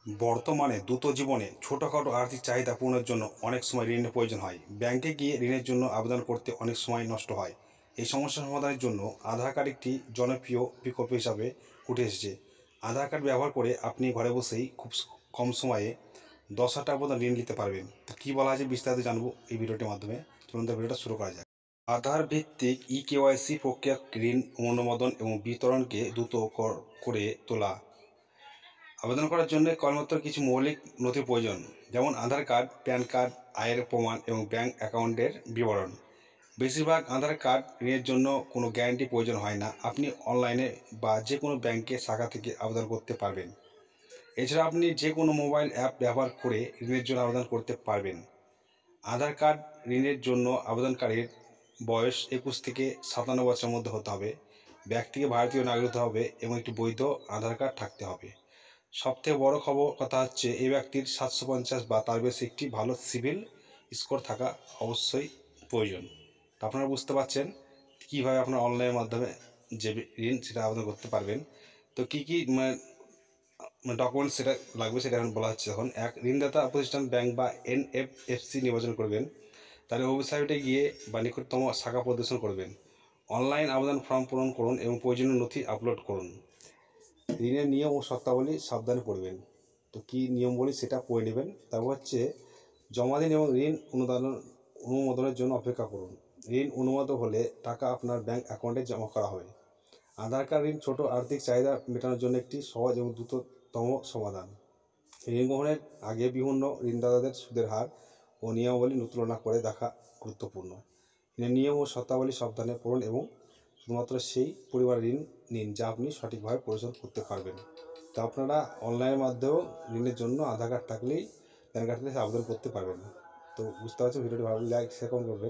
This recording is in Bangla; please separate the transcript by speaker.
Speaker 1: বর্তমানে দ্রুত জীবনে ছোটোখাটো আর্থিক চাহিদা পূরণের জন্য অনেক সময় ঋণের প্রয়োজন হয়। ব্যাংকে গিয়ে ঋণের জন্য আবেদন করতে অনেক সময় নষ্ট হয়। এই সমস্যা সমাধানের জন্য আধার কার্ড একটি জনপ্রিয় বিকল্প হিসাবে উঠে এসেছে। আধার কার্ড ব্যবহার করে আপনি ঘরে বসেই খুব কম সময়ে 10,000 টাকা পর্যন্ত ঋণ নিতে পারবেন। তো কী বলা আছে বিস্তারিত জানবো এই ভিডিওটির মাধ্যমে। চলুন তো ভিডিওটা শুরু করা যাক। আধার ভিত্তিক কেওয়াইসি প্রক্রিয়া ঋণ অনুমোদন এবং বিতরণকে দ্রুত করে তোলা। আবেদন করার জন্য কেবলমাত্র কিছু মৌলিক নথির প্রয়োজন, যেমন আধার কার্ড, প্যান কার্ড, আয়ের প্রমাণ এবং ব্যাংক অ্যাকাউন্টের বিবরণ। বেশিরভাগ আধার কার্ড ঋণের জন্য কোনো গ্যারান্টি প্রয়োজন হয় না। আপনি অনলাইনে বা যে কোনো ব্যাংকের শাখা থেকে আবেদন করতে পারবেন। এছাড়া আপনি যে কোনো মোবাইল অ্যাপ ব্যবহার করে ঋণের জন্য আবেদন করতে পারবেন। আধার কার্ড ঋণের জন্য আবেদনকারীর বয়স 21 থেকে 57 বছরের মধ্যে হতে হবে। ব্যক্তিকে ভারতীয় নাগরিক হতে হবে এবং একটি বৈধ আধার কার্ড থাকতে হবে। সবথেকে বড় কথা হচ্ছে এই ব্যক্তির 750 বা তার বেশি একটি ভালো সিভিল স্কোর থাকা অবশ্যই প্রয়োজন। তো আপনারা বুঝতে পারছেন কীভাবে আপনারা অনলাইনের মাধ্যমে যে ঋণ সেটা আবেদন করতে পারবেন। তো কী কী ডকুমেন্টস সেটা লাগবে সেটা এখন বলা হচ্ছে। এখন ঋণদাতা প্রতিষ্ঠান ব্যাংক বা এনএফএফসি নির্বাচন করবেন। তাহলে ওয়েবসাইটে গিয়ে বা নিকটতম শাখা প্রদর্শন করবেন। অনলাইন আবেদন ফর্ম পূরণ করুন এবং প্রয়োজনীয় নথি আপলোড করুন। ঋণের নিয়ম ও শর্তাবলী সাবধানে পড়বেন। তো কী নিয়মবলী সেটা পড়ে নেবেন। তারপর হচ্ছে জমা দিন এবং ঋণ অনুমোদনের জন্য অপেক্ষা করুন। ঋণ অনুমোদন হলে টাকা আপনার ব্যাংক অ্যাকাউন্টে জমা করা হবে। আধার কার্ড ঋণ ছোটো আর্থিক চাহিদা মেটানোর জন্য একটি সহজ এবং দ্রুততম সমাধান। ঋণ গ্রহণের আগে বিভিন্ন ঋণদাতাদের সুদের হার ও নিয়মাবলী তুলনা করে দেখা গুরুত্বপূর্ণ। ঋণের নিয়ম ও শর্তাবলী সাবধানে পড়ুন এবং শুধুমাত্র সেই পরিমাণ ঋণ নিন যা আপনি সঠিকভাবে পরিশোধ করতে পারবেন। তো আপনারা অনলাইনের মাধ্যমেও ঋণের জন্য আধার কার্ড থাকলেই প্যান কার্ড থেকে আবেদন করতে পারবেন। তো বুঝতে পারছেন, ভিডিওটি ভালো লাগলে লাইক শেয়ার করবেন।